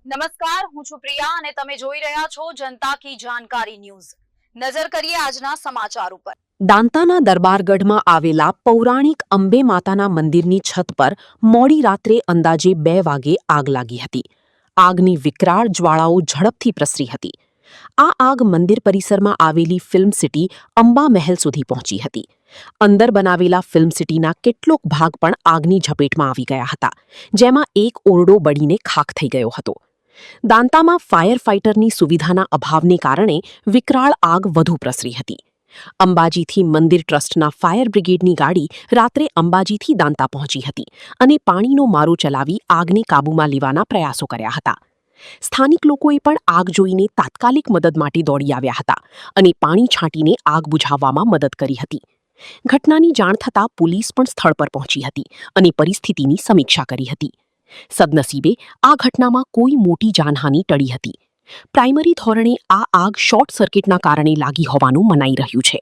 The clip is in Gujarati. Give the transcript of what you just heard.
નમસ્કાર, હું છું પ્રિયા અને તમે જોઈ રહ્યા છો જનતા કી જાણકારી ન્યૂઝ। નજર કરીએ આજના સમાચાર ઉપર। દાંતાના દરબારગઢમાં આવેલા પૌરાણિક અંબે માતાના મંદિરની છત પર મોડી રાત્રે અંદાજે 2 વાગે આગ લાગી હતી। આગની વિકરાળ જ્વાળાઓ ઝડપથી પ્રસરી હતી। આ આગ મંદિર પરિસરમાં આવેલી ફિલ્મ સિટી અંબા મહેલ સુધી પહોંચી હતી। અંદર બનાવેલા ફિલ્મ સિટીના કેટલોક ભાગ પણ આગની ઝપેટમાં આવી ગયા હતા, જેમાં એક ઓરડો બળીને ખાખ થઈ ગયો હતો। દાંતામાં ફાયર ફાઇટરની સુવિધાના અભાવને કારણે વિકરાળ આગ વધુ પ્રસરી હતી। અંબાજીથી મંદિર ટ્રસ્ટના ફાયર બ્રિગેડની ગાડી રાત્રે અંબાજીથી દાંતા પહોંચી હતી અને પાણીનો મારો ચલાવી આગને કાબૂમાં લેવાના પ્રયાસો કર્યા હતા। સ્થાનિક લોકોએ પણ આગ જોઈને તાત્કાલિક મદદ માટે દોડી આવ્યા હતા અને પાણી છાંટીને આગ બુઝાવવામાં મદદ કરી હતી। ઘટનાની જાણ થતાં પોલીસ પણ સ્થળ પર પહોંચી હતી અને પરિસ્થિતિની સમીક્ષા કરી હતી। સદનસીબે આ ઘટનામાં કોઈ મોટી જાનહાનિ ટળી હતી। પ્રાઇમરી ધોરણે આ આગ શોર્ટ સર્કિટના કારણે લાગી હોવાનું મનાઈ રહ્યું છે।